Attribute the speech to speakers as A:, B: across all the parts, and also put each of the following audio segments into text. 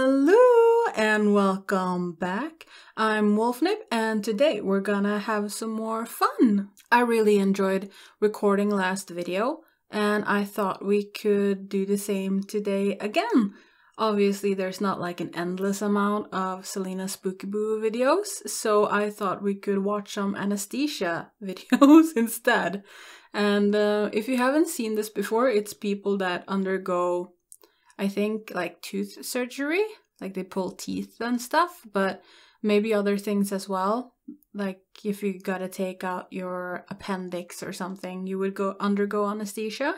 A: Hello and welcome back. I'm Wolfnip and today we're gonna have some more fun. I really enjoyed recording last video and I thought we could do the same today again. Obviously there's not like an endless amount of Selena Spooky Boo videos, so I thought we could watch some Anesthesia videos instead. And if you haven't seen this before, it's people that undergo, I think, like tooth surgery, like they pull teeth and stuff, but maybe other things as well. Like if you gotta take out your appendix or something, you would undergo anesthesia.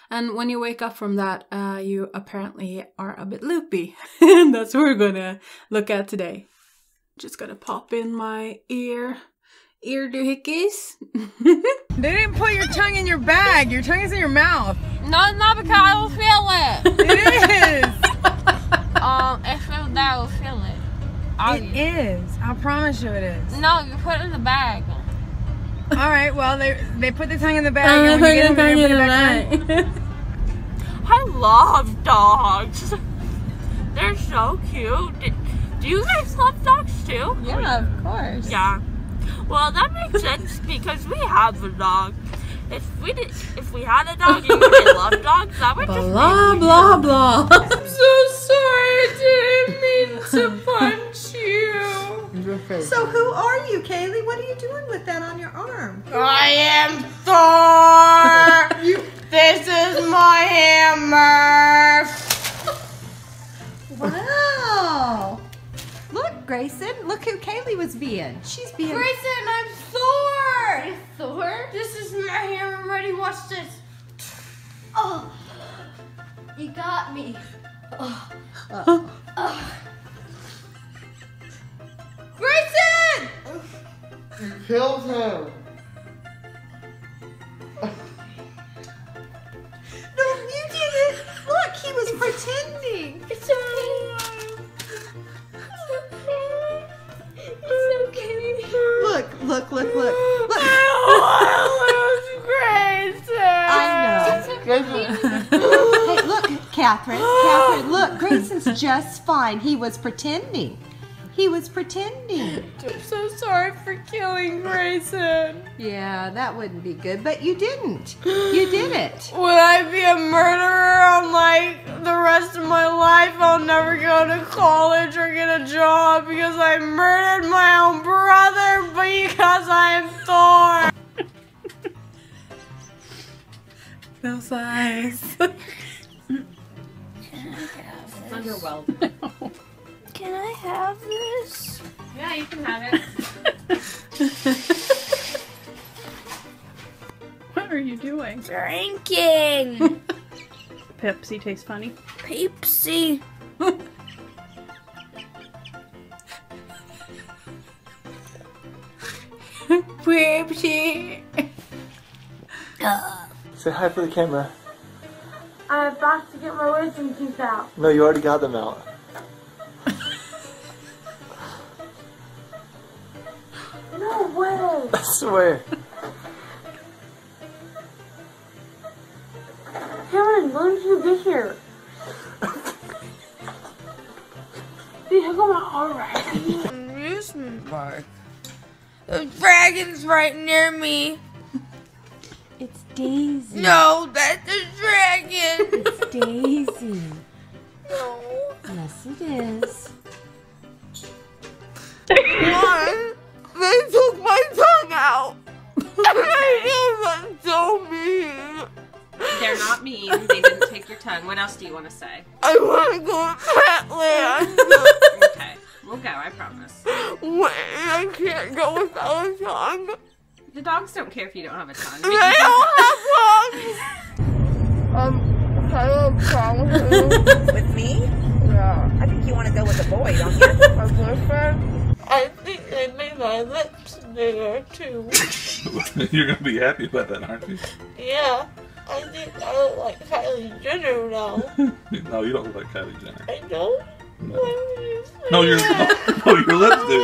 A: And when you wake up from that, you apparently are a bit loopy. And that's what we're gonna look at today. Just gonna pop in my ear doohickeys.
B: They didn't put your tongue in your bag. Your tongue is in your mouth.
C: No, it's not because I will feel it.
B: It is.
C: If it was there, I will feel it. Obviously.
B: It is. I promise you it is.
C: No, you put it in the bag.
B: All right. Well, they put the tongue in the bag. And when you get them, you put it back in.
C: I love dogs. They're so cute. Do you guys love dogs too?
B: Yeah, of course.
C: Yeah. Well, that makes sense because we have a dog. If we had a dog and you didn't love dogs, that would just
A: blah blah blah. I'm so sorry, I didn't mean to punch you.
D: So who are you, Kaylee? What are you doing with that on your arm?
C: I am Thor. This is my hammer.
D: Wow. Look, Grayson, look who Kaylee was being. She's being...
C: Grayson, I'm Thor. Thor? This is my hammer. Ready? Watch this.
D: Oh,
C: You got me.
D: Grayson!
E: You killed him!
D: No, you didn't. Look, he was pretending.
C: It's okay. It's okay.
D: Look. Look.
C: I
D: I know. Hey, look, Catherine, look, Grayson's just fine. He was pretending.
C: I'm so sorry for killing Grayson.
D: Yeah, that wouldn't be good, but you didn't. You did it.
C: Would I be a murderer on like the rest of my life? I'll never go to college or get a job because I murdered my own brother because I am Thor.
A: Those eyes.
C: Underwhelmed. Can I have this? Yeah, you can have it.
F: What are you doing?
C: Drinking.
F: Pepsi tastes funny.
C: Pepsi.
A: Pepsi.
E: Say hi for the camera.
C: I'm about to get my wisdom teeth out.
E: No, you already got them out.
C: No way.
E: I swear.
C: Cameron, when did you get here? Dude, how come my arm right? Amusement park. The dragon's right near me.
D: It's Daisy.
C: No, that's a dragon.
D: It's Daisy.
C: No.
D: Yes, it is.
C: Why? They took my tongue out. That's so mean.
G: They're not mean. They didn't take your tongue. What else do you want to say?
C: I want to go to Petland.
G: Okay. We'll go, I promise.
C: Wait, I can't go without a tongue.
G: The dogs don't care if you don't have a tongue.
C: They don't have tongues. I have a problem
H: With me?
C: Yeah.
H: I think you want to go with a boy, don't you?
C: My boyfriend. I think they made my lips bigger too.
I: You're gonna be happy about that, aren't you?
C: Yeah. I think I look like Kylie Jenner now.
I: No, you don't look like Kylie Jenner.
C: I don't?
I: No.
C: Why would you say
I: No, your lips do.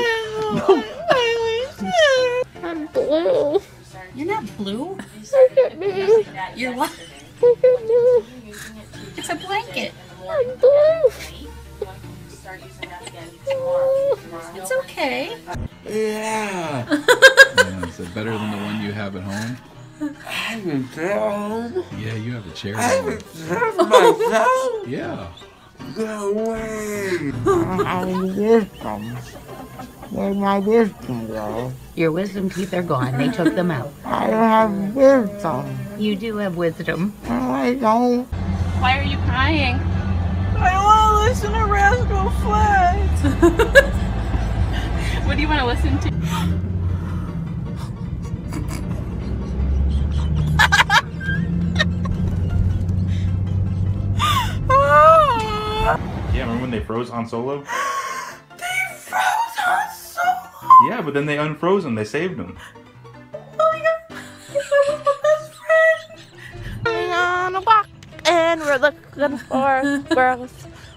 I: No.
C: Kylie Jenner. I'm blue.
H: You're not blue.
C: Look at me.
H: You're what?
C: Look at me.
H: It's a blanket.
C: I'm blue.
H: okay?
E: Yeah.
J: Yeah, is it better than the one you have at home?
E: I have a chair at home.
J: Yeah, you have a chair
E: I
J: at
E: have
J: home.
E: a chair for myself.
J: Yeah.
E: No way. I have wisdom. Where'd my wisdom go?
H: Your wisdom teeth are gone. They took them out.
E: I don't have wisdom.
H: You do have wisdom.
E: No, I don't.
F: Why are you crying?
C: I don't want to listen to Rascal Flatts.
F: What do you want to listen to?
K: Yeah, remember when they froze Han Solo?
C: They froze Han Solo.
K: Yeah, but then they unfroze him. They saved him.
C: Oh my god. He was my best friend. We're on a walk and we're looking for girls.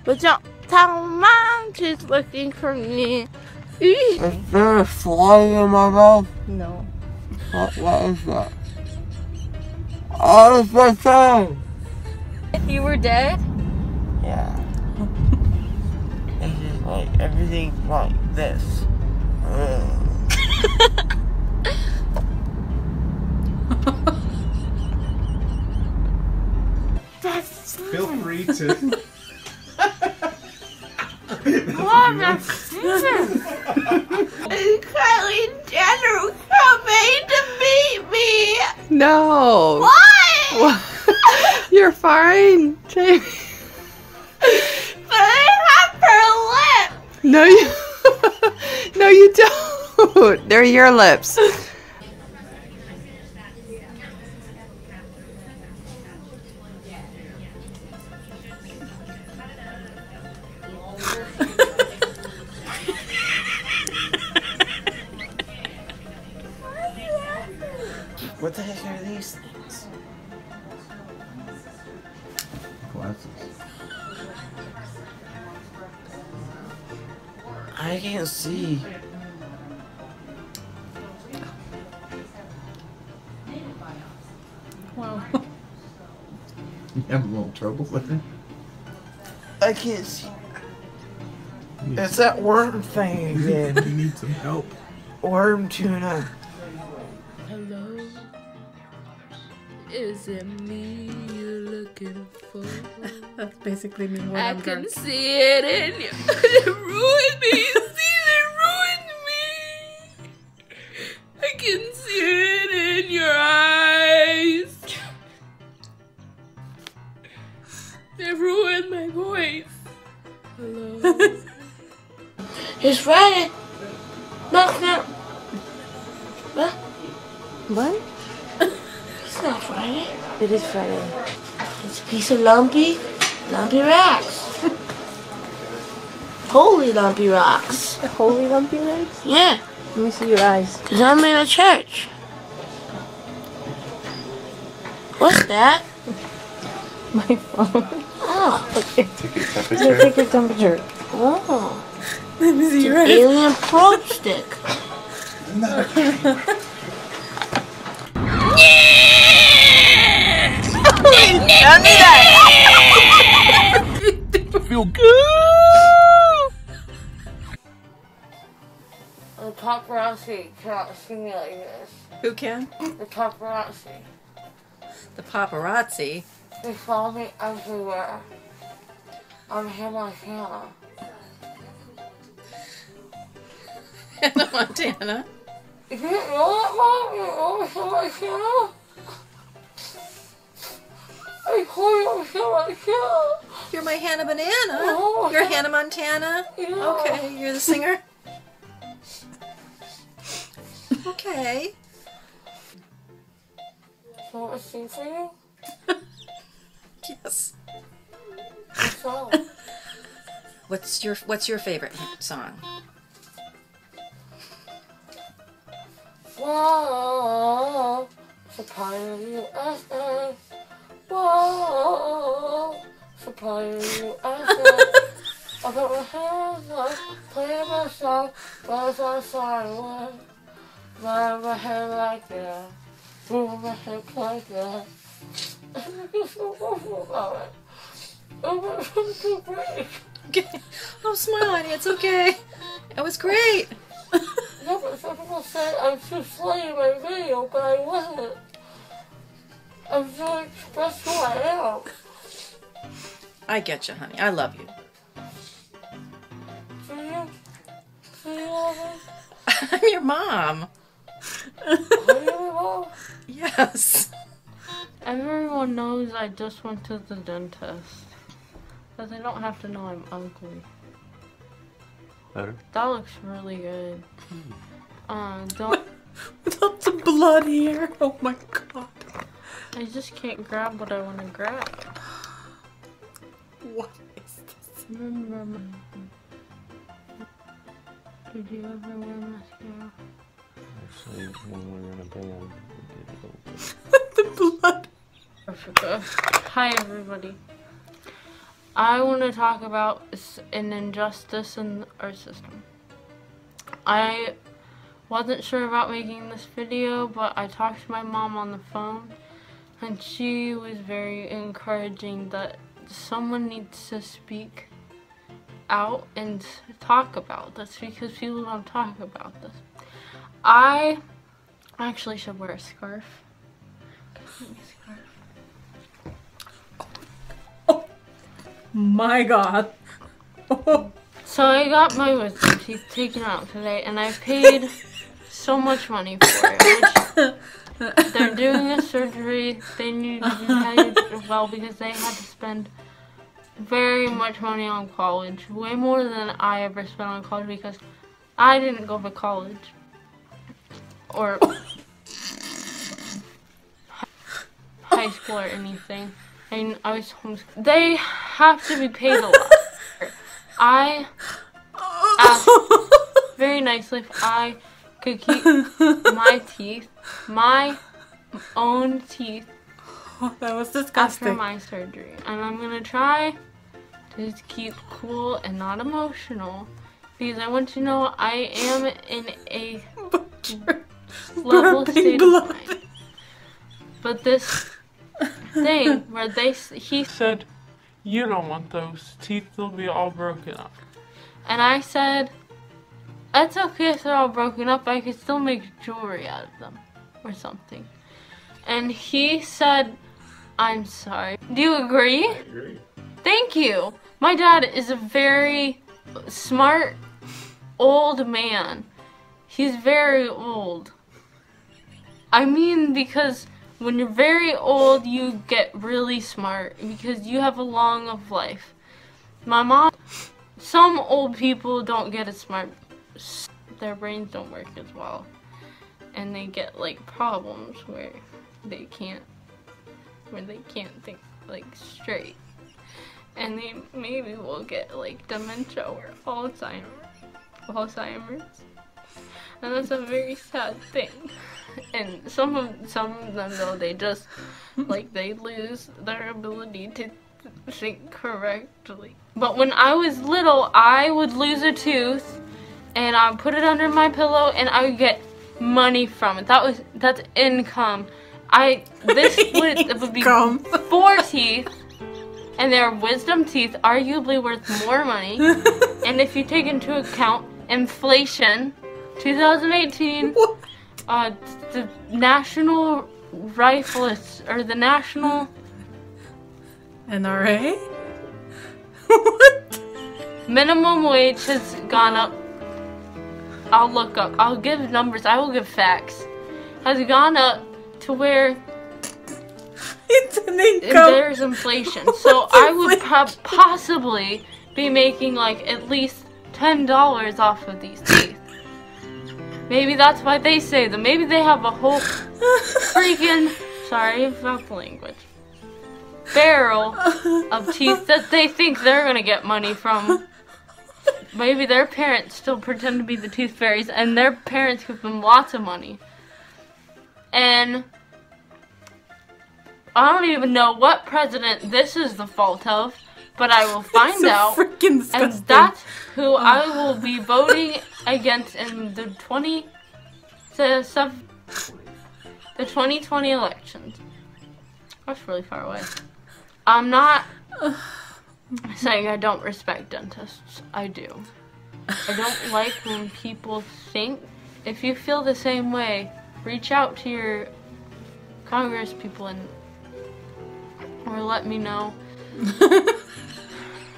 C: But don't tell Mom she's looking for me.
E: Is there a fly in my mouth?
C: No.
E: What is that? Oh, it's my tongue.
C: If you were dead?
E: Yeah. It's just like everything like this.
J: Feel free to.
C: Mom, that's and Kylie Jenner coming to meet me.
B: No.
C: What?
B: You're fine, Jamie.
C: But I have her lip.
B: No, you. No, you don't. They're your lips.
E: What the heck are these things?
J: Glasses.
E: I can't see.
A: Wow.
J: You have a little trouble with it?
E: I can't see. It's that worm thing again.
J: You need some help.
E: Worm tuna.
C: Hello. Is it me you're looking for?
A: That's basically me when
C: I
A: I'm
C: can
A: drunk.
C: see it in you. It ruined me. You see, it ruined me. I can see it in your eyes. It ruined my voice. Hello. It's Friday. MacLeod. What?
B: What?
C: It's not Friday. It is Friday. It's a piece of lumpy rocks. Holy lumpy rocks.
B: Holy lumpy legs?
C: Yeah,
B: Let me see your eyes.
C: because I'm in a church. What's that?
B: My phone.
C: Oh,
B: Okay.
K: Take your
B: Yeah,
K: temperature.
B: take your temperature.
C: oh.
A: Let me see your eyes.
C: Alien probe stick.
J: Feel good.
C: The paparazzi cannot see me like this.
H: Who can?
C: The paparazzi.
H: The paparazzi.
C: They follow me everywhere. I'm Hannah Montana.
H: Hannah Montana.
C: You didn't know that, Mom? You know Hannah Montana? I told you I'm Hannah Montana.
H: You're my Hannah Banana.
C: Oh,
H: You're Hannah Montana.
C: Yeah.
H: Okay, you're the singer. Okay.
C: So I want to sing for you?
H: Yes.
C: What song?
H: What's your favorite song?
C: Whoa, Supplier USA. Whoa, Supplier USA. I got my hands up, playing my song, but it's on silent. Moving my head like that, moving my hips like that. I feel so awful about it. I'm so great.
H: Okay. Oh, smile, honey. It's okay. It was great.
C: Yeah, but some people said I'm too slutty in my video, but I wasn't. I'm trying to express who I am.
H: I get you, honey. I love you.
C: Do you? Do you love me?
H: I'm your mom.
C: Are you my mom?
H: Yes.
C: Everyone knows I just went to the dentist. But they don't have to know I'm ugly.
I: Better?
C: That looks really good. Don't...
A: Without the blood here. Oh my god.
C: I just can't grab what I want to grab.
A: What is this?
C: Remember, did you ever wear mascara?
E: Actually, when we were in a band, we did
A: The blood.
C: Africa. Hi everybody. I want to talk about an injustice in our system. I wasn't sure about making this video, but I talked to my mom on the phone, and she was very encouraging that someone needs to speak out and talk about this because people don't talk about this. I actually should wear a scarf.
A: My god.
C: So I got my wisdom teeth taken out today, and I paid so much money for it, which they're doing a surgery. They need to be paid well because they had to spend very much money on college, way more than I ever spent on college because I didn't go to college or high school or anything. And I was homeschooled. They have to be paid a lot. I asked very nicely if I could keep my teeth, my own teeth,
A: That was disgusting.
C: after my surgery. And I'm gonna try to just keep cool and not emotional because I want you to know I am in a level state of mind. But this thing where he said, "You don't want those teeth, they'll be all broken up." And I said, "That's okay if they're all broken up, I could still make jewelry out of them or something." And he said, "I'm sorry." Do you agree?
I: I agree.
C: Thank you. My dad is a very smart old man. He's very old. I mean, because when you're very old, you get really smart because you have a long of life. My mom, some old people don't get as smart. Their brains don't work as well. And they get like problems where they can't think like straight. And they maybe will get like dementia or Alzheimer's. And that's a very sad thing. And some of them though, they just like they lose their ability to think correctly. But when I was little, I would lose a tooth and I would put it under my pillow and I would get money from it. That's income. This would be 4 teeth, and they're wisdom teeth, arguably worth more money. And if you take into account inflation, 2018, the national rifleists or the national
A: NRA? What?
C: Minimum wage has gone up. I'll look up. I'll give numbers. I will give facts. Has gone up to where
A: it's an income.
C: There's inflation. So I would possibly be making like at least $10 off of these teeth. Maybe that's why they say them. Maybe they have a whole freaking, sorry about the language, barrel of teeth that they think they're gonna get money from. Maybe their parents still pretend to be the tooth fairies and their parents give them lots of money. And I don't even know what president this is the fault of, but I will find out.
A: Freaking disgusting.
C: And that's who I will be voting against in the 2020 elections. That's really far away. I'm not saying I don't respect dentists. I do. I don't like when people think
F: if you feel the same way, reach out to your Congress people or let me know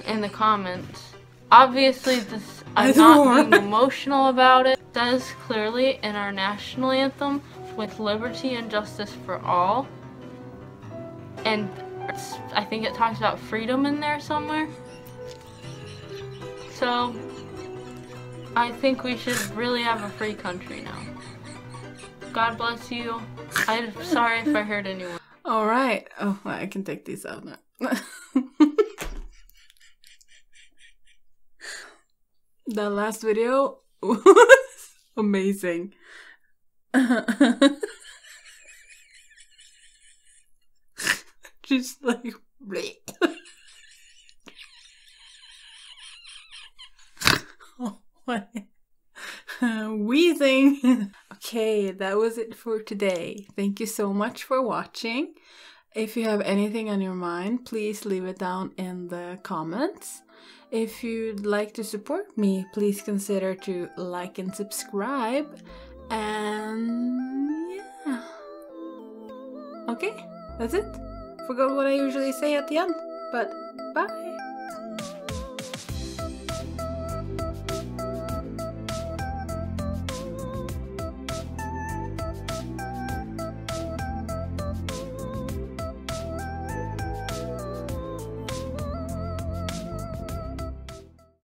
F: in the comments. Obviously, I'm not being emotional about it. It says clearly in our national anthem, with liberty and justice for all. And I think it talks about freedom in there somewhere. So, I think we should really have a free country now. God bless you. I'm sorry if I hurt anyone.
A: Alright. Oh, I can take these out now. The last video was amazing. Just like oh, what? Wheezing. Okay, that was it for today. Thank you so much for watching. If you have anything on your mind, please leave it down in the comments. If you'd like to support me, please consider to like and subscribe. And yeah. Okay, that's it. Forgot what I usually say at the end, but